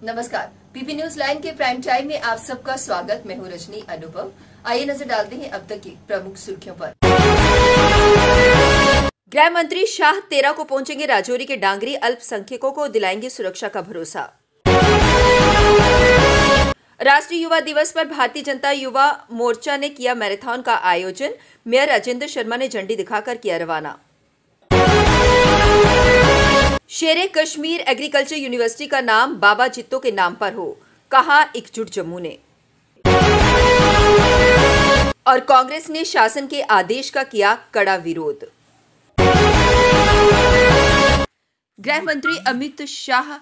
नमस्कार, PP news line के prime time में आप सबका स्वागत। मैं हूं रजनी अनुपम। आइए नजर डालते हैं अब तक की प्रमुख सुर्खियों पर। गृह मंत्री शाह 13 को पहुंचेंगे राजौरी के डांगरी, अल्पसंख्यकों को दिलाएंगे सुरक्षा का भरोसा। राष्ट्रीय युवा दिवस पर भारतीय जनता युवा मोर्चा ने किया मैराथन का आयोजन, मेयर राजेंद्र शर्मा ने झंडी दिखाकर किया रवाना। शेरे कश्मीर एग्रीकल्चर यूनिवर्सिटी का नाम बाबा जित्तो के नाम पर हो, कहा एकजुट जम्मू ने। और कांग्रेस ने शासन के आदेश का किया कड़ा विरोध। गृह मंत्री अमित शाह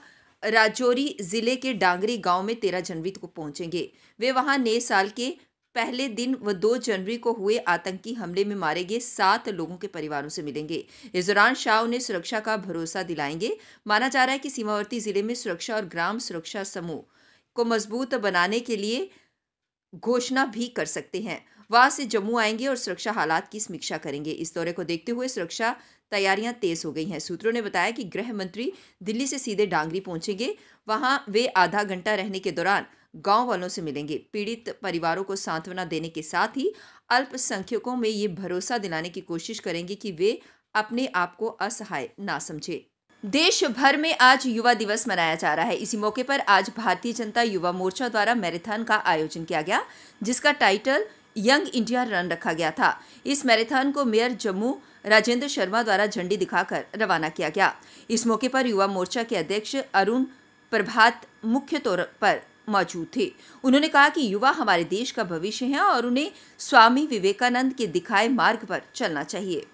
राजौरी जिले के डांगरी गांव में 13 जनवरी को पहुंचेंगे। वे वहां नए साल के पहले दिन व 2 जनवरी को हुए आतंकी हमले में मारे गए 7 लोगों के परिवारों से मिलेंगे। इस दौरान शाह उन्हें सुरक्षा का भरोसा दिलाएंगे। माना जा रहा है कि सीमावर्ती जिले में सुरक्षा और ग्राम सुरक्षा समूह को मजबूत बनाने के लिए घोषणा भी कर सकते हैं। वहां से जम्मू आएंगे और सुरक्षा हालात की समीक्षा करेंगे। इस दौरे को देखते हुए सुरक्षा तैयारियां तेज हो गई हैं। सूत्रों ने बताया कि गृह मंत्री दिल्ली से सीधे डांगरी पहुंचेंगे। वहां वे आधा घंटा रहने के दौरान गांव वालों से मिलेंगे। पीड़ित परिवारों को सांत्वना देने के साथ ही अल्पसंख्यकों में ये भरोसा दिलाने की कोशिश करेंगे कि वे अपने आप को असहाय ना समझे। देश भर में आज युवा दिवस मनाया जा रहा है। इसी मौके पर आज भारतीय जनता युवा मोर्चा द्वारा मैराथन का आयोजन किया गया, जिसका टाइटल यंग इंडिया रन रखा गया था। इस मैराथन को मेयर जम्मू राजेंद्र शर्मा द्वारा झंडी दिखाकर रवाना किया गया। इस मौके पर युवा मोर्चा के अध्यक्ष अरुण प्रभात मुख्य तौर पर मौजूद थे। उन्होंने कहा कि युवा हमारे देश का भविष्य है और उन्हें स्वामी विवेकानंद के दिखाए मार्ग पर चलना चाहिए।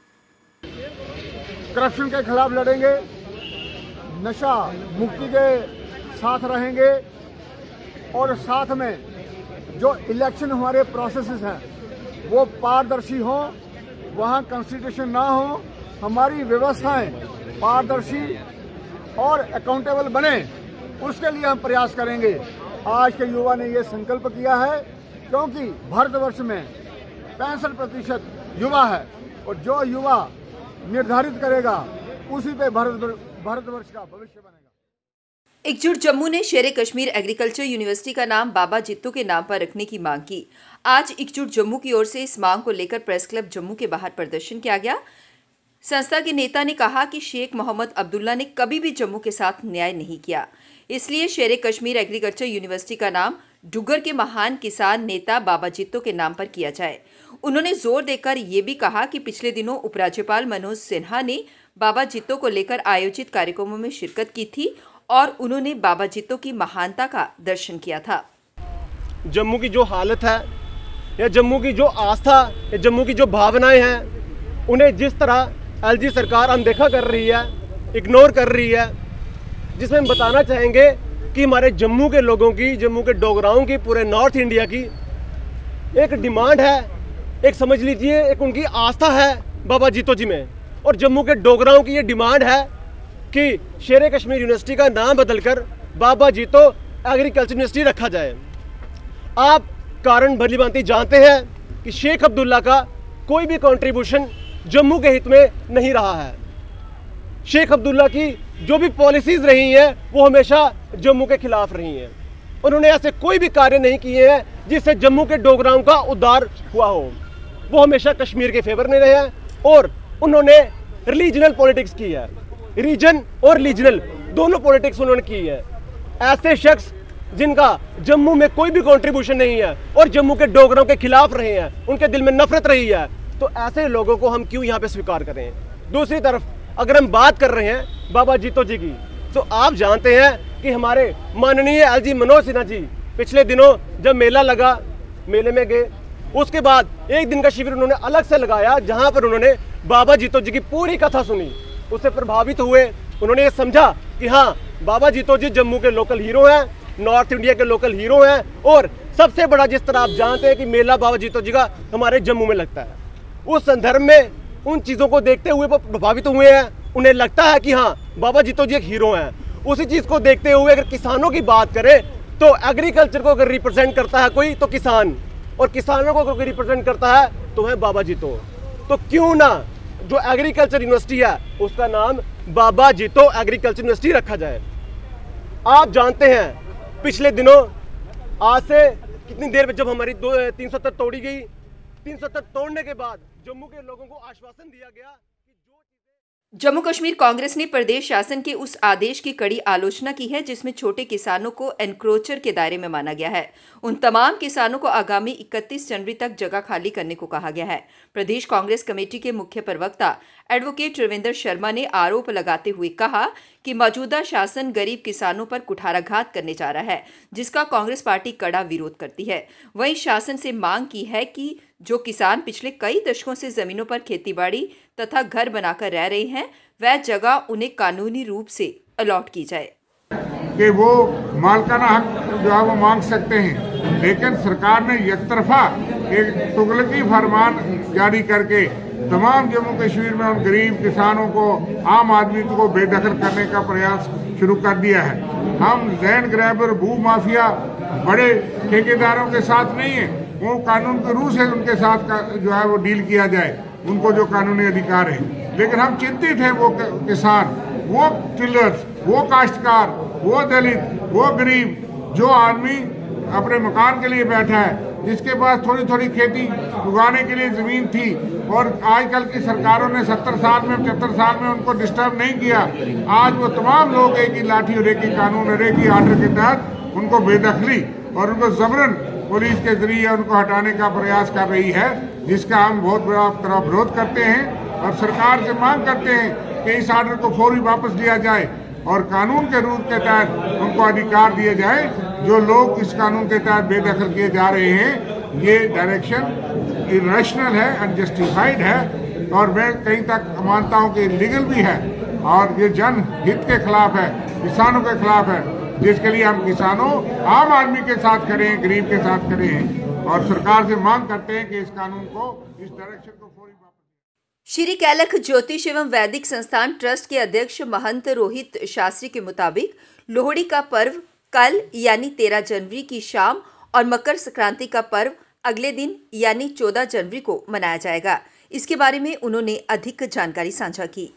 करप्शन के खिलाफ लड़ेंगे, नशा मुक्ति के साथ रहेंगे और साथ में जो इलेक्शन हमारे प्रोसेसेस हैं वो पारदर्शी हों, वहाँ कंस्टिट्यूशन ना हो, हमारी व्यवस्थाएं पारदर्शी और अकाउंटेबल बने, उसके लिए हम प्रयास करेंगे। आज के युवा ने ये संकल्प किया है क्योंकि भारतवर्ष में 65% युवा है और जो युवा निर्धारित करेगा उसी पे भारतवर्ष का भविष्य बनेगा। एकजुट जम्मू ने शेरे कश्मीर एग्रीकल्चर यूनिवर्सिटी का नाम बाबा जित्तो के नाम पर रखने की मांग की। आज एकजुट जम्मू की ओर से इस मांग को लेकर प्रेस क्लब जम्मू के बाहर प्रदर्शन किया गया। संस्था के नेता ने कहा कि शेख मोहम्मद अब्दुल्ला ने कभी भी जम्मू के साथ न्याय नहीं किया, इसलिए शेरे कश्मीर एग्रीकल्चर यूनिवर्सिटी का नाम डुग्गर के महान किसान नेता बाबा जित्तो के नाम पर किया जाए। उन्होंने जोर देकर ये भी कहा कि पिछले दिनों उपराज्यपाल मनोज सिन्हा ने बाबा जित्तो को लेकर आयोजित कार्यक्रमों में शिरकत की थी और उन्होंने बाबा जित्तो की महानता का दर्शन किया था। जम्मू की जो हालत है या जम्मू की जो आस्था या जम्मू की जो भावनाएं हैं, उन्हें जिस तरह एलजी सरकार अनदेखा कर रही है, इग्नोर कर रही है, जिसमें हम बताना चाहेंगे कि हमारे जम्मू के लोगों की, जम्मू के डोगराओं की, पूरे नॉर्थ इंडिया की एक डिमांड है, एक समझ लीजिए एक उनकी आस्था है बाबा जित्तो जी में। और जम्मू के डोगराओं की ये डिमांड है कि शेरे कश्मीर यूनिवर्सिटी का नाम बदलकर बाबा जित्तो एग्रीकल्चर यूनिवर्सिटी रखा जाए। आप कारण भली भांति जानते हैं कि शेख अब्दुल्ला का कोई भी कंट्रीब्यूशन जम्मू के हित में नहीं रहा है। शेख अब्दुल्ला की जो भी पॉलिसीज रही हैं वो हमेशा जम्मू के खिलाफ रही हैं। उन्होंने ऐसे कोई भी कार्य नहीं किए हैं जिससे जम्मू के डोगराओं का उद्धार हुआ हो। वो हमेशा कश्मीर के फेवर में रहे हैं और उन्होंने रिलीजनल पॉलिटिक्स की है। रीजन और रीजनल दोनों पॉलिटिक्स उन्होंने की है। ऐसे शख्स जिनका जम्मू में कोई भी कंट्रीब्यूशन नहीं है और जम्मू के डोगरों के खिलाफ रहे हैं, उनके दिल में नफरत रही है, तो ऐसे लोगों को हम क्यों यहाँ पे स्वीकार करें। दूसरी तरफ अगर हम बात कर रहे हैं बाबा जित्तो जी की, तो आप जानते हैं कि हमारे माननीय एलजी मनोज सिन्हा जी पिछले दिनों जब मेला लगा, मेले में गए, उसके बाद एक दिन का शिविर उन्होंने अलग से लगाया जहाँ पर उन्होंने बाबा जित्तो जी की पूरी कथा सुनी, उससे प्रभावित हुए। उन्होंने ये समझा कि हाँ, बाबा जित्तो जी जम्मू के लोकल हीरो हैं, नॉर्थ इंडिया के लोकल हीरो हैं और सबसे बड़ा, जिस तरह आप जानते हैं कि मेला बाबा जित्तो जी का हमारे जम्मू में लगता है, उस संदर्भ में उन चीज़ों को देखते हुए वो प्रभावित हुए हैं। उन्हें लगता है कि हाँ, बाबा जित्तो जी एक हीरो हैं। उसी चीज़ को देखते हुए अगर किसानों की बात करें तो एग्रीकल्चर को अगर रिप्रेजेंट करता है कोई तो किसान, और किसानों को अगर रिप्रेजेंट करता है तो है बाबा जित्तो। तो क्यों ना जो एग्रीकल्चर यूनिवर्सिटी है उसका नाम बाबा जित्तो एग्रीकल्चर यूनिवर्सिटी रखा जाए। आप जानते हैं पिछले दिनों आज से कितनी देर में जब हमारी 370 तोड़ी गई, 370 तोड़ने के बाद जम्मू के लोगों को आश्वासन दिया गया कि जो जम्मू कश्मीर कांग्रेस ने प्रदेश शासन के उस आदेश की कड़ी आलोचना की है जिसमें छोटे किसानों को एनक्रोचर के दायरे में माना गया है। उन तमाम किसानों को आगामी 31 जनवरी तक जगह खाली करने को कहा गया है। प्रदेश कांग्रेस कमेटी के मुख्य प्रवक्ता एडवोकेट रविंदर शर्मा ने आरोप लगाते हुए कहा कि मौजूदा शासन गरीब किसानों पर कुठाराघात करने जा रहा है, जिसका कांग्रेस पार्टी कड़ा विरोध करती है। वहीं शासन से मांग की है कि जो किसान पिछले कई दशकों से जमीनों पर खेतीबाड़ी तथा घर बनाकर रह रहे हैं, वह जगह उन्हें कानूनी रूप से अलॉट की जाए कि वो मालकाना हक जो है वो मांग सकते हैं। लेकिन सरकार ने एकतरफा एक तुगलकी फरमान जारी करके तमाम जम्मू कश्मीर में उन गरीब किसानों को, आम आदमी को बेदखल करने का प्रयास शुरू कर दिया है। हम लैंड ग्रैबर, भू माफिया, बड़े ठेकेदारों के साथ नहीं है। वो कानून के रूह से उनके साथ जो है वो डील किया जाए, उनको जो कानूनी अधिकार है। लेकिन हम चिंतित हैं वो किसान, वो टिलर्स, वो काश्तकार, वो दलित, वो गरीब, जो आदमी अपने मकान के लिए बैठा है, जिसके पास थोड़ी थोड़ी खेती उगाने के लिए जमीन थी और आजकल की सरकारों ने 70 साल में 75 साल में उनको डिस्टर्ब नहीं किया। आज वो तमाम लोग एक ही लाठी और एक ही कानून और एक ही आर्डर के तहत उनको बेदखली और उनको जबरन पुलिस के जरिए उनको हटाने का प्रयास कर रही है, जिसका हम बहुत बड़ा विरोध करते हैं और सरकार से मांग करते हैं कि इस आर्डर को फौरी वापस लिया जाए और कानून के रूप के तहत उनको अधिकार दिए जाए। जो लोग इस कानून के तहत बेदखल किए जा रहे हैं, ये डायरेक्शन इरेशनल है, अनजस्टिफाइड है और मैं कहीं तक मानता हूँ कि इलीगल भी है और ये जनहित के खिलाफ है, किसानों के खिलाफ है, जिसके लिए हम किसानों, आम आदमी के साथ खड़े हैं, गरीब के साथ खड़े हैं और सरकार से मांग करते हैं कि इस कानून को, इस डायरेक्शन को फौरी वापस। श्री कैलख ज्योतिष एवं वैदिक संस्थान ट्रस्ट के अध्यक्ष महंत रोहित शास्त्री के मुताबिक लोहड़ी का पर्व कल यानी 13 जनवरी की शाम और मकर संक्रांति का पर्व अगले दिन यानी 14 जनवरी को मनाया जाएगा। इसके बारे में उन्होंने अधिक जानकारी साझा की।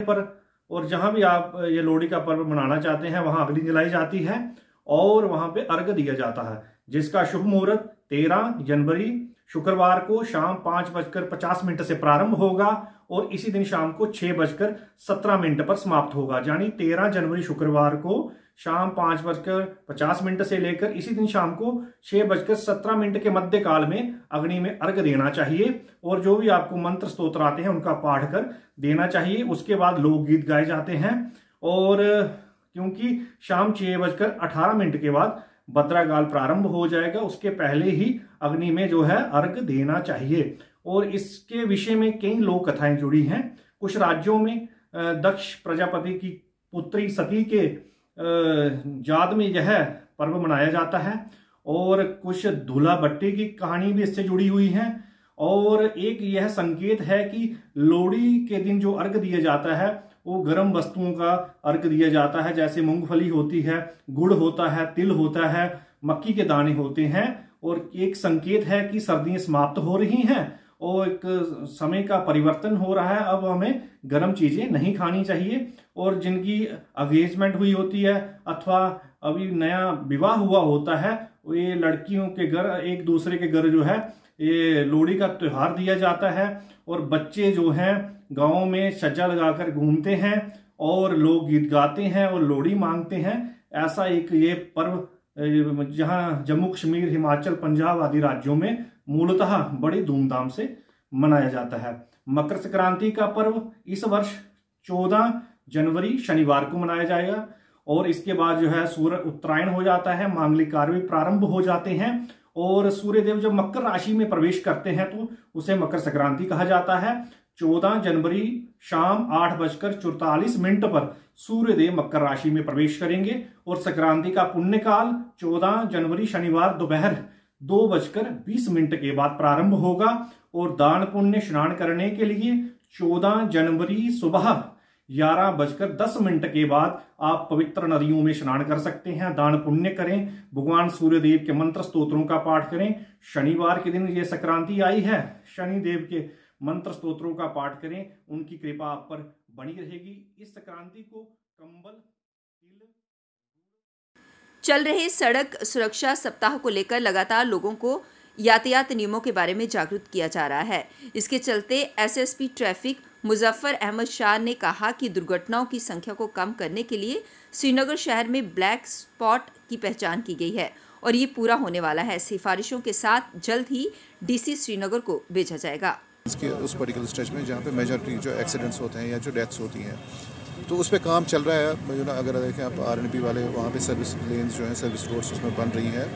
और जहां भी आप ये लोहड़ी का पर्व मनाना चाहते हैं, वहां अग्नि जलाई जाती है और वहां पे अर्घ दिया जाता है, जिसका शुभ मुहूर्त 13 जनवरी शुक्रवार को शाम 5:50 से प्रारंभ होगा और इसी दिन शाम को 6:17 पर समाप्त होगा। यानी 13 जनवरी शुक्रवार को शाम 5:50 से लेकर इसी दिन शाम को 6:17 के मध्य काल में अग्नि में अर्घ देना चाहिए और जो भी आपको मंत्र स्तोत्र आते हैं उनका पाठ कर देना चाहिए। उसके बाद लोकगीत गाए जाते हैं और क्योंकि शाम 6:18 के बाद भद्राकाल प्रारंभ हो जाएगा, उसके पहले ही अग्नि में जो है अर्घ देना चाहिए। और इसके विषय में कई लोक कथाएं जुड़ी हैं। कुछ राज्यों में दक्ष प्रजापति की पुत्री सती के याद में यह पर्व मनाया जाता है और कुछ दूल्हा भट्टी की कहानी भी इससे जुड़ी हुई है। और एक यह संकेत है कि लोहड़ी के दिन जो अर्घ दिया जाता है वो गर्म वस्तुओं का अर्घ दिया जाता है, जैसे मूंगफली होती है, गुड़ होता है, तिल होता है, मक्की के दाने होते हैं। और एक संकेत है कि सर्दियां समाप्त हो रही हैं और एक समय का परिवर्तन हो रहा है, अब हमें गर्म चीजें नहीं खानी चाहिए। और जिनकी एंगेजमेंट हुई होती है अथवा अभी नया विवाह हुआ होता है, ये लड़कियों के घर एक दूसरे के घर जो है ये लोहड़ी का त्योहार दिया जाता है और बच्चे जो हैं गाँव में सज्जा लगाकर घूमते हैं और लोग गीत गाते हैं और लोहड़ी मांगते हैं। ऐसा एक ये पर्व जहां जम्मू कश्मीर, हिमाचल, पंजाब आदि राज्यों में मूलतः बड़ी धूमधाम से मनाया जाता है। मकर संक्रांति का पर्व इस वर्ष 14 जनवरी शनिवार को मनाया जाएगा और इसके बाद जो है सूर्य उत्तरायण हो जाता है, मांगलिक कार्य भी प्रारंभ हो जाते हैं और सूर्यदेव जब मकर राशि में प्रवेश करते हैं तो उसे मकर संक्रांति कहा जाता है। 14 जनवरी शाम 8:44 पर सूर्यदेव मकर राशि में प्रवेश करेंगे और संक्रांति का पुण्यकाल 14 जनवरी शनिवार दोपहर 2:20 के बाद प्रारंभ होगा और दान पुण्य स्नान करने के लिए 14 जनवरी सुबह 11:10 के बाद आप पवित्र नदियों में स्नान कर सकते हैं, दान पुण्य करें, भगवान सूर्यदेव के मंत्र स्तोत्रों का पाठ करें। शनिवार के दिन ये संक्रांति आई है, शनिदेव के मंत्र स्तोत्रों का पाठ करें, उनकी कृपा आप पर बनी रहेगी। इस संक्रांति को कंबल चल रहे सड़क सुरक्षा सप्ताह को लेकर लगातार लोगों को यातायात नियमों के बारे में जागरूक किया जा रहा है। इसके चलते एसएसपी ट्रैफिक मुजफ्फर अहमद शाह ने कहा कि दुर्घटनाओं की संख्या को कम करने के लिए श्रीनगर शहर में ब्लैक स्पॉट की पहचान की गई है और ये पूरा होने वाला है। सिफारिशों के साथ जल्द ही डीसी श्रीनगर को भेजा जाएगा। उस पर्टिकुलर स्ट्रेच में जहाँ पे मेजॉरिटी जो एक्सीडेंट्स होते हैं या जो डेथ्स होती हैं, तो उस पर काम चल रहा है। अगर देखें आप आरएनपी वाले, वहाँ पे सर्विस लेन्स जो हैं, सर्विस रोड्स उसमें बन रही हैं।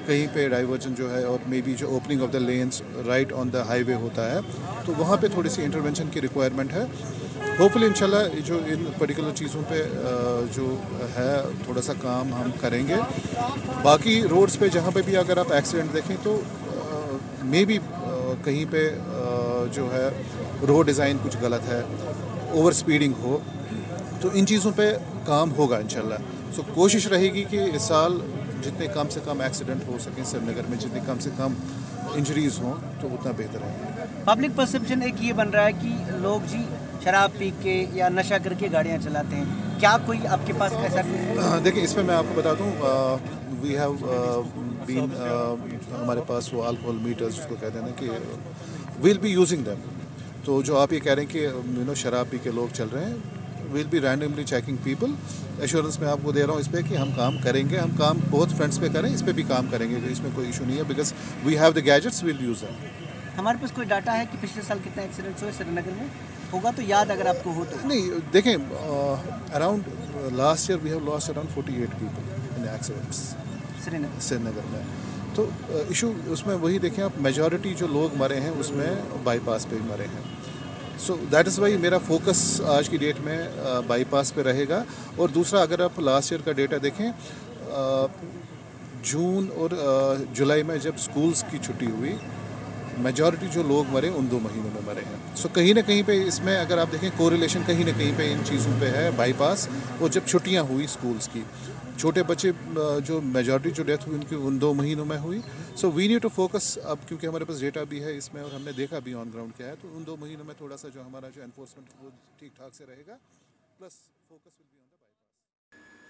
कहीं पे डाइवर्जन जो है और मे बी जो opening of the lens right on the highway होता है, तो वहाँ पे थोड़ी सी इंटरवेंशन की रिक्वायरमेंट है। होपफुली इंशाल्लाह जो इन पर्टिकुलर चीज़ों पे जो है थोड़ा सा काम हम करेंगे। बाकी रोड्स पे जहाँ पे भी अगर आप एक्सीडेंट देखें तो मे बी कहीं पे जो है रोड डिज़ाइन कुछ गलत है, ओवर स्पीडिंग हो, तो इन चीज़ों पे काम होगा इंशाल्लाह। सो कोशिश रहेगी कि इस साल जितने कम से कम एक्सीडेंट हो सकें श्रीनगर में, जितने कम से कम इंजरीज हों, तो उतना बेहतर है। पब्लिक परसेप्शन एक ये बन रहा है कि लोग जी शराब पी के या नशा करके गाड़ियाँ चलाते हैं। क्या कोई आपके पास ऐसा? देखिए, इसमें मैं आपको बता दूँ, वी हैव बीन, हमारे पास वो अल्कोहल मीटर्स जिसको कहते हैं ना कि विल बी यूजिंग दैम। तो जो आप ये कह रहे हैं कि शराब पी के लोग चल रहे हैं, will be randomly checking people. Assurance मैं आपको दे रहा हूँ इस पर कि हम काम करेंगे, हम काम बहुत फ्रंट्स पे करें, इस पर भी काम करेंगे, इसमें कोई इशू नहीं है, because we have the gadgets, will use them. हमारे पास कोई डाटा है कि पिछले साल कितना एक्सीडेंट्स हुए श्रीनगर में? होगा तो याद, अगर आपको हो तो। नहीं, देखें, around last year we have lost around 48 people in accidents Srinagar में। तो इशू उसमें वही देखें आप, मेजॉरिटी जो लोग मरे हैं उसमें बाईपास पे ही मरे हैं। सो दैट इज़ वाई मेरा फोकस आज की डेट में बाईपास पे रहेगा। और दूसरा, अगर आप लास्ट ईयर का डेटा देखें, जून और जुलाई में जब स्कूल्स की छुट्टी हुई, मेजॉरिटी जो लोग मरे उन 2 महीनों में मरे हैं। सो कहीं ना कहीं पे इसमें अगर आप देखें कोरिलेशन कहीं ना कहीं पे इन चीज़ों पे है, बाईपास और जब छुट्टियां हुई स्कूल्स की, छोटे बच्चे जो मेजॉरिटी जो डेथ हुई उनकी उन 2 महीनों में हुई। So we need to focus अब, क्योंकि हमारे पास डेटा भी है इसमें और हमने देखा भी ऑन ग्राउंड क्या है, तो उन 2 महीनों में थोड़ा सा जो हमारा जो एनफोर्समेंट वो ठीक ठाक से रहेगा, plus focus will be on the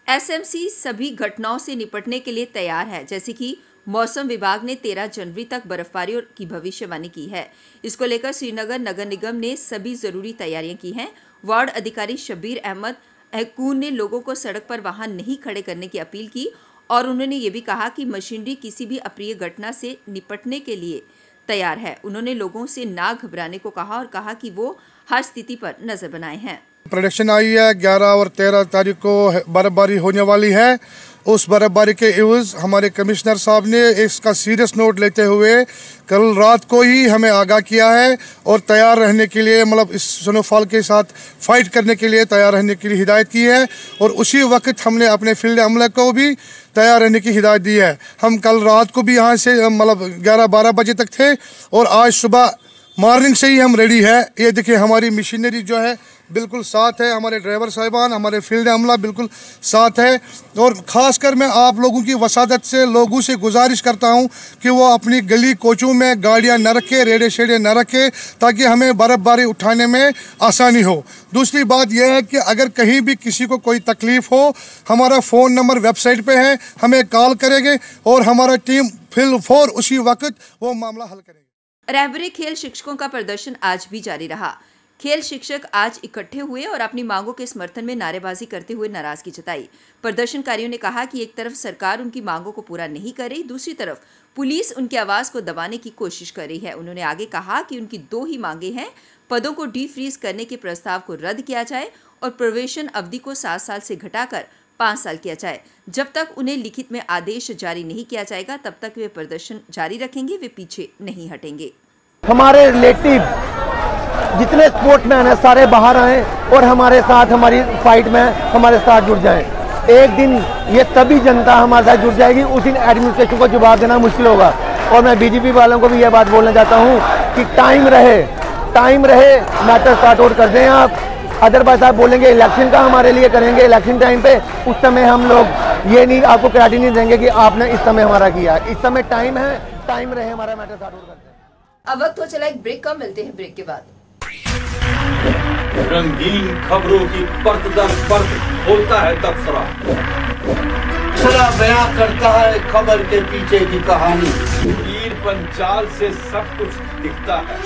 bypass. SMC सभी घटनाओं से निपटने के लिए तैयार है, जैसे कि मौसम विभाग ने 13 जनवरी तक बर्फबारी की भविष्यवाणी की है। इसको लेकर श्रीनगर नगर निगम ने सभी जरूरी तैयारियां की हैं। वार्ड अधिकारी शब्बीर अहमद हकून ने लोगों को सड़क पर वाहन नहीं खड़े करने की अपील की और उन्होंने ये भी कहा कि मशीनरी किसी भी अप्रिय घटना से निपटने के लिए तैयार है। उन्होंने लोगों से ना घबराने को कहा और कहा कि वो हर स्थिति पर नजर बनाए हैं। प्रेडिक्शन आई है 11 और 13 तारीख को बर्फबारी होने वाली है। उस बर्फबारी के एवज हमारे कमिश्नर साहब ने इसका सीरियस नोट लेते हुए कल रात को ही हमें आगाह किया है और तैयार रहने के लिए, मतलब इस स्नोफॉल के साथ फाइट करने के लिए तैयार रहने के लिए हिदायत की है। और उसी वक्त हमने अपने फील्ड अमले को भी तैयार रहने की हिदायत दी है। हम कल रात को भी यहाँ से मतलब 11-12 बजे तक थे और आज सुबह मॉर्निंग से ही हम रेडी है। ये देखिए, हमारी मशीनरी जो है बिल्कुल साथ है, हमारे ड्राइवर साहिबान, हमारे फील्ड अमला बिल्कुल साथ है। और ख़ासकर मैं आप लोगों की वसादत से लोगों से गुजारिश करता हूं कि वो अपनी गली कोचों में गाड़ियां न रखें, रेड़े शेड़े न रखें, ताकि हमें बर्फबारी उठाने में आसानी हो। दूसरी बात यह है कि अगर कहीं भी किसी को कोई तकलीफ़ हो, हमारा फ़ोन नंबर वेबसाइट पे है, हमें कॉल करेंगे और हमारा टीम फिल फॉर उसी वक्त वो मामला हल करेगी। रहबरी खेल शिक्षकों का प्रदर्शन आज भी जारी रहा। खेल शिक्षक आज इकट्ठे हुए और अपनी मांगों के समर्थन में नारेबाजी करते हुए नाराजगी जताई। प्रदर्शनकारियों ने कहा कि एक तरफ सरकार उनकी मांगों को पूरा नहीं कर रही, दूसरी तरफ पुलिस उनकी आवाज को दबाने की कोशिश कर रही है। उन्होंने आगे कहा कि उनकी 2 ही मांगे हैं, पदों को डीफ्रीज करने के प्रस्ताव को रद्द किया जाए और प्रोबेशन अवधि को 7 साल से घटाकर 5 साल किया जाए। जब तक उन्हें लिखित में आदेश जारी नहीं किया जाएगा तब तक वे प्रदर्शन जारी रखेंगे, वे पीछे नहीं हटेंगे। हमारे रिलेटिव जितने स्पोर्ट्समैन हैं सारे बाहर आएँ और हमारे साथ, हमारी फाइट में हमारे साथ जुड़ जाएं। एक दिन ये तभी जनता हमारे साथ जुड़ जाएगी, उस दिन एडमिनिस्ट्रेशन को जवाब देना मुश्किल होगा। और मैं बीजेपी वालों को भी यह बात बोलना चाहता हूँ कि टाइम रहे मैटर स्टार्ट आउट कर दें आप। अदरवाइज आप बोलेंगे इलेक्शन का हमारे लिए करेंगे, इलेक्शन टाइम पे, उस समय हम लोग ये नहीं, आपको क्लैरिटी नहीं देंगे कि आपने इस समय हमारा किया। इस समय टाइम है, टाइम रहे हमारा मैटर स्टार्ट आउट करते हैं। अब वक्त हो चला एक ब्रेक का, मिलते हैं ब्रेक के बाद। रंगीन खबरों की परत दर परत होता है तबसरा, थोड़ा बयां करता है खबर के पीछे की कहानी। तीर पंचाल से सब कुछ दिखता है।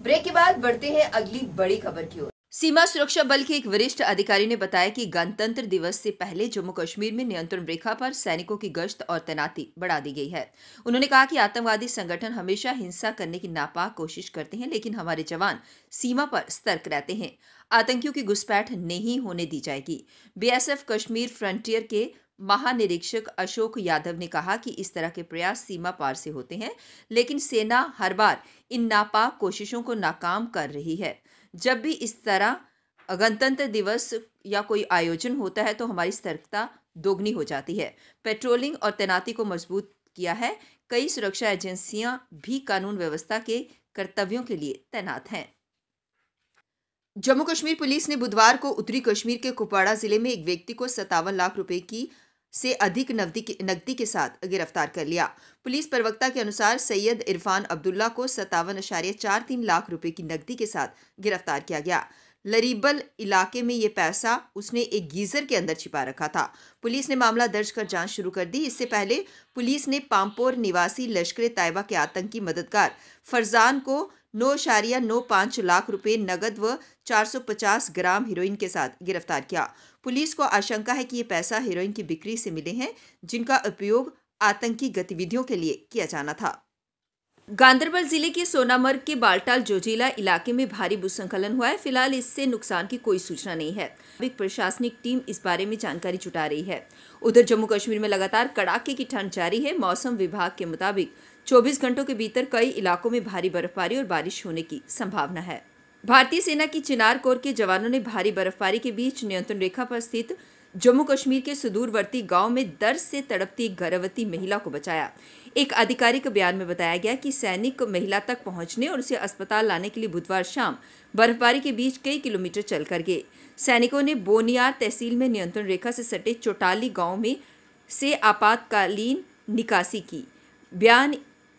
ब्रेक के बाद बढ़ते हैं अगली बड़ी खबर की ओर। सीमा सुरक्षा बल के एक वरिष्ठ अधिकारी ने बताया कि गणतंत्र दिवस से पहले जम्मू कश्मीर में नियंत्रण रेखा पर सैनिकों की गश्त और तैनाती बढ़ा दी गई है। उन्होंने कहा कि आतंकवादी संगठन हमेशा हिंसा करने की नापाक कोशिश करते हैं, लेकिन हमारे जवान सीमा पर सतर्क रहते हैं। आतंकियों की घुसपैठ नहीं होने दी जाएगी। बीएसएफ कश्मीर फ्रंटियर के महानिरीक्षक अशोक यादव ने कहा कि इस तरह के प्रयास सीमा पार से होते हैं, लेकिन सेना हर बार इन नापाक कोशिशों को नाकाम कर रही है। जब भी इस तरह गणतंत्र दिवस या कोई आयोजन होता है तो हमारी सतर्कता दोगुनी हो जाती है। पेट्रोलिंग और तैनाती को मजबूत किया है। कई सुरक्षा एजेंसियां भी कानून व्यवस्था के कर्तव्यों के लिए तैनात हैं। जम्मू कश्मीर पुलिस ने बुधवार को उत्तरी कश्मीर के कुपवाड़ा जिले में एक व्यक्ति को 57 लाख रुपए की से अधिक नकदी के साथ गिरफ्तार कर लिया। पुलिस प्रवक्ता के अनुसार सैयद इरफान अब्दुल्ला को 57.43 लाख रुपए की नकदी के साथ गिरफ्तार किया गया। लरीबल इलाके में ये पैसा उसने एक गीजर के अंदर छिपा रखा था। पुलिस ने मामला दर्ज कर जांच शुरू कर दी। इससे पहले पुलिस ने पामपोर निवासी लश्कर तैयबा के आतंकी मददगार फरजान को 9.95 लाख रुपए नगद व 450 ग्राम हीरोइन के साथ गिरफ्तार किया। पुलिस को आशंका है कि ये पैसा हीरोइन की बिक्री से मिले हैं, जिनका उपयोग आतंकी गतिविधियों के लिए किया जाना था। गांदरबल जिले के सोनामर्ग के बालटाल जोजिला इलाके में भारी भूस्खलन हुआ है। फिलहाल इससे नुकसान की कोई सूचना नहीं है। एक प्रशासनिक टीम इस बारे में जानकारी जुटा रही है। उधर जम्मू कश्मीर में लगातार कड़ाके की ठंड जारी है। मौसम विभाग के मुताबिक 24 घंटों के भीतर कई इलाकों में भारी बर्फबारी और बारिश होने की संभावना है। भारतीय सेना की चिनार कोर के जवानों ने भारी बर्फबारी के बीच नियंत्रण रेखा पर स्थित जम्मू कश्मीर के सुदूरवर्ती गांव में दर्द से तड़पती एक गर्भवती महिला को बचाया। एक आधिकारिक बयान में बताया गया कि सैनिक महिला तक पहुंचने और उसे अस्पताल लाने के लिए बुधवार शाम बर्फबारी के बीच कई किलोमीटर चलकर गए। सैनिकों ने बोनियार तहसील में नियंत्रण रेखा से सटे चौटाली गांव में से आपातकालीन निकासी की। बयान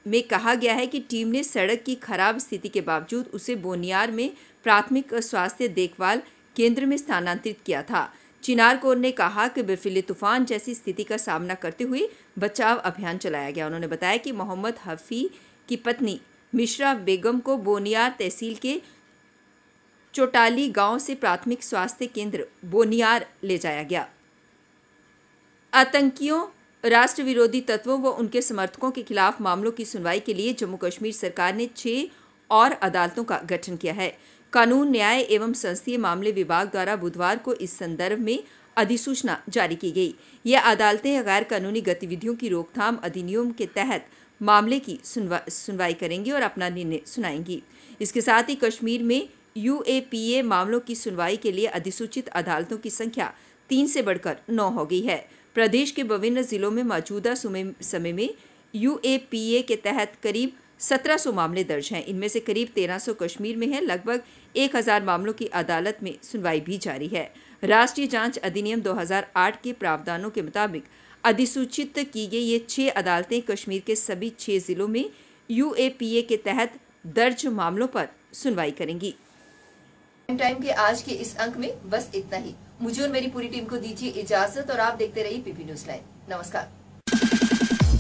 में कहा गया है कि टीम ने सड़क की खराब स्थिति के बावजूद उसे बोनियार में प्राथमिक स्वास्थ्य देखभाल केंद्र में स्थानांतरित किया था। चिनार कोर ने कहा कि बर्फीले तूफान जैसी स्थिति का सामना करते हुए बचाव अभियान चलाया गया। उन्होंने बताया कि मोहम्मद हफी की पत्नी मिश्रा बेगम को बोनियार तहसील के चौटाली गांव से प्राथमिक स्वास्थ्य केंद्र बोनियार ले जाया गया। आतंकियों, राष्ट्र विरोधी तत्वों व उनके समर्थकों के खिलाफ मामलों की सुनवाई के लिए जम्मू कश्मीर सरकार ने 6 और अदालतों का गठन किया है। कानून, न्याय एवं संसदीय मामले विभाग द्वारा बुधवार को इस संदर्भ में अधिसूचना जारी की गई। ये अदालतें गैर कानूनी गतिविधियों की रोकथाम अधिनियम के तहत मामले की सुनवाई करेंगी और अपना निर्णय सुनाएंगी। इसके साथ ही कश्मीर में UAPA मामलों की सुनवाई के लिए अधिसूचित अदालतों की संख्या 3 से बढ़कर 9 हो गई है। प्रदेश के विभिन्न जिलों में मौजूदा समय में UAPA के तहत करीब 1700 मामले दर्ज हैं। इनमें से करीब 1300 कश्मीर में है। लगभग 1000 मामलों की अदालत में सुनवाई भी जारी है। राष्ट्रीय जांच अधिनियम 2008 के प्रावधानों के मुताबिक अधिसूचित की गई ये 6 अदालतें कश्मीर के सभी 6 जिलों में UAPA के तहत दर्ज मामलों पर सुनवाई करेंगी। टाइम के आज के इस अंक में बस इतना ही। मुझे और मेरी पूरी टीम को दीजिए इजाजत और आप देखते रहिए PP न्यूज़ लाइव। नमस्कार।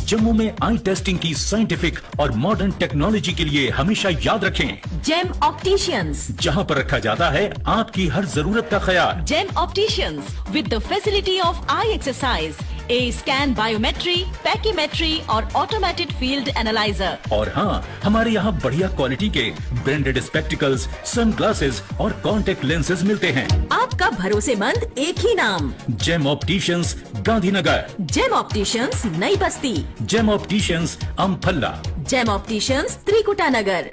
जम्मू में आई टेस्टिंग की साइंटिफिक और मॉडर्न टेक्नोलॉजी के लिए हमेशा याद रखें जेम ऑप्टिशियंस, जहां पर रखा जाता है आपकी हर जरूरत का ख्याल। Gem opticians with the facility of eye exercise, A scan, biometry, pachymetry और ऑटोमेटेड फील्ड एनालाइजर। और हाँ, हमारे यहाँ बढ़िया क्वालिटी के ब्रांडेड स्पेक्टिकल्स, सनग्लासेस और कॉन्टेक्ट लेंसेज मिलते हैं। आपका भरोसेमंद एक ही नाम, Gem Opticians, Gandhinagar. Gem Opticians, Nai Basti. Gem Opticians, Amphalla. Gem Opticians, Trikuta नगर।